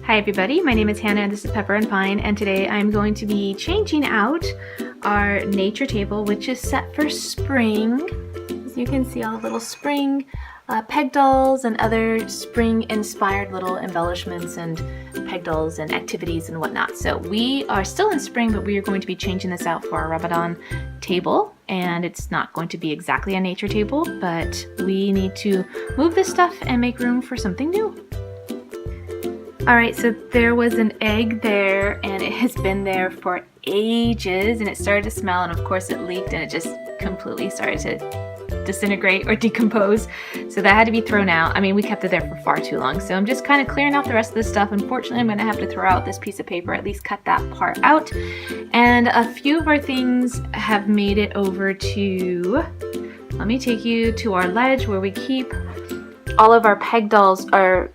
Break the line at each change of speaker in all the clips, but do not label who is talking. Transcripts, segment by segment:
Hi everybody, my name is Hannah and this is Pepper and Pine, and today I'm going to be changing out our nature table, which is set for spring. As you can see, all the little spring peg dolls and other spring inspired little embellishments and peg dolls and activities and whatnot. So we are still in spring, but we are going to be changing this out for our Ramadan table, and it's not going to be exactly a nature table, but we need to move this stuff and make room for something new. Alright, so there was an egg there, and it has been there for ages, and it started to smell, and of course it leaked, and it just completely started to disintegrate or decompose, so that had to be thrown out. I mean, we kept it there for far too long, so I'm just kind of clearing off the rest of this stuff. Unfortunately, I'm going to have to throw out this piece of paper, at least cut that part out, and a few of our things have made it over to, let me take you to our ledge where we keep all of our peg dolls, our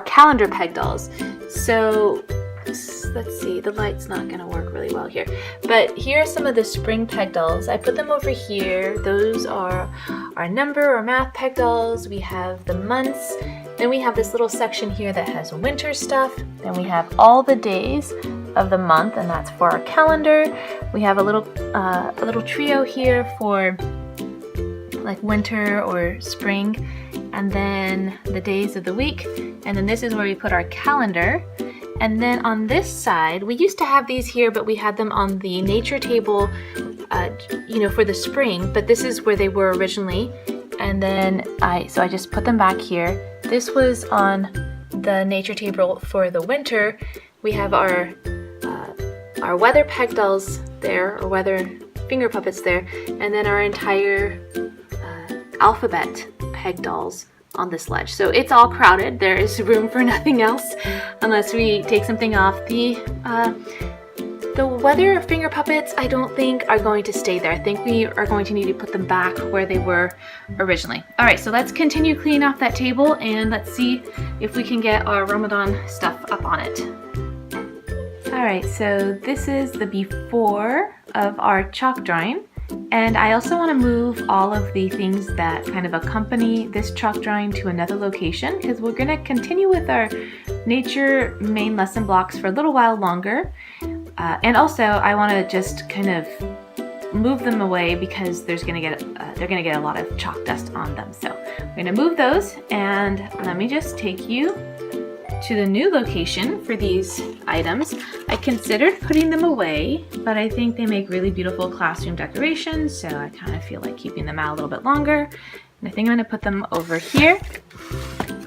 calendar peg dolls. So let's see, the light's not gonna work really well here, but here are some of the spring peg dolls. I put them over here. Those are our number or math peg dolls. We have the months, then we have this little section here that has winter stuff, then we have all the days of the month, and that's for our calendar. We have a little trio here for like winter or spring, and then the days of the week, and then this is where we put our calendar. And then on this side, we used to have these here, but we had them on the nature table, for the spring, but this is where they were originally. And then I just put them back here. This was on the nature table for the winter. We have our weather peg dolls there, or weather finger puppets there, and then our entire alphabet peg dolls on this ledge. So it's all crowded. There is room for nothing else unless we take something off. The weather finger puppets, I don't think are going to stay there. I think we are going to need to put them back where they were originally. All right, so let's continue cleaning off that table, and let's see if we can get our Ramadan stuff up on it. All right, so this is the before of our chalk drawing. And I also want to move all of the things that kind of accompany this chalk drawing to another location, because we're going to continue with our nature main lesson blocks for a little while longer. And also I want to just kind of move them away because they're going to get a lot of chalk dust on them. So I'm going to move those, and let me just take you to the new location for these items. I considered putting them away, but I think they make really beautiful classroom decorations, so I kind of feel like keeping them out a little bit longer. And I think I'm going to put them over here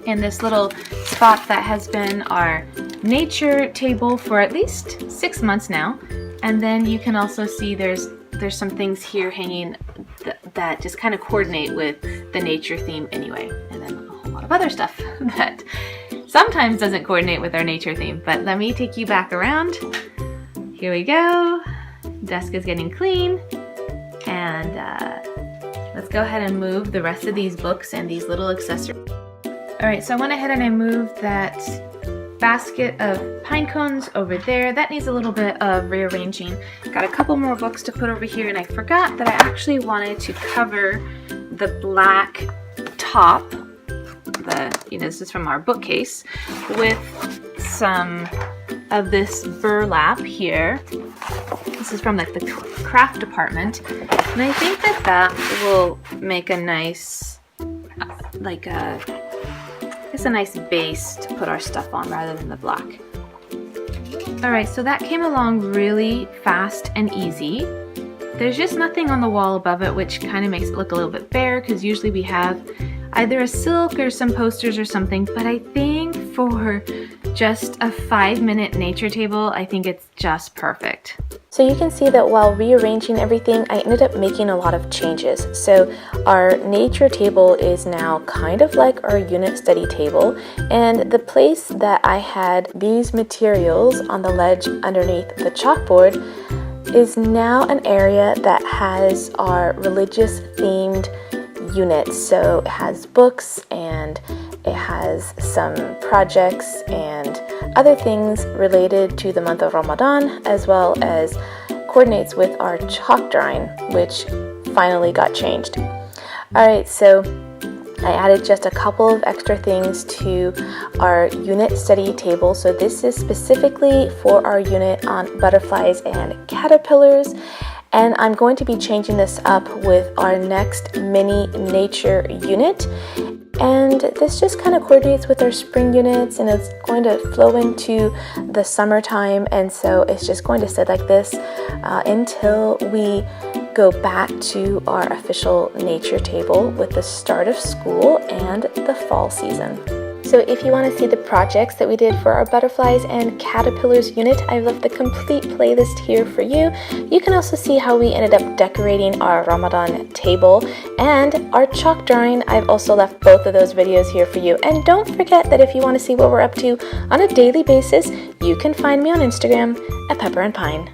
in this little spot that has been our nature table for at least 6 months now. And then you can also see there's some things here hanging that just kind of coordinate with the nature theme anyway, and then a whole lot of other stuff that sometimes doesn't coordinate with our nature theme. But let me take you back around. Here we go. Desk is getting clean, and let's go ahead and move the rest of these books and these little accessories. All right, so I went ahead and I moved that basket of pine cones over there. That needs a little bit of rearranging. Got a couple more books to put over here, and I forgot that I actually wanted to cover the black top, this is from our bookcase, with some of this burlap here. This is from like the craft department, and I think that will make a nice a nice base to put our stuff on rather than the black. Alright, so that came along really fast and easy. There's just nothing on the wall above it, which kind of makes it look a little bit bare, because usually we have either a silk or some posters or something, but I think for just a 5-minute nature table, I think it's just perfect. So you can see that while rearranging everything, I ended up making a lot of changes. So our nature table is now kind of like our unit study table, and the place that I had these materials on the ledge underneath the chalkboard is now an area that has our religious themed units. So it has books, and it has some projects and other things related to the month of Ramadan, as well as coordinates with our chalk drawing, which finally got changed. Alright, so I added just a couple of extra things to our unit study table. So this is specifically for our unit on butterflies and caterpillars. And I'm going to be changing this up with our next mini nature unit. And this just kind of coordinates with our spring units, and it's going to flow into the summertime. And so it's just going to sit like this until we go back to our official nature table with the start of school and the fall season. So if you want to see the projects that we did for our butterflies and caterpillars unit, I've left the complete playlist here for you. You can also see how we ended up decorating our Ramadan table and our chalk drawing. I've also left both of those videos here for you. And don't forget that if you want to see what we're up to on a daily basis, you can find me on Instagram at Pepper and Pine.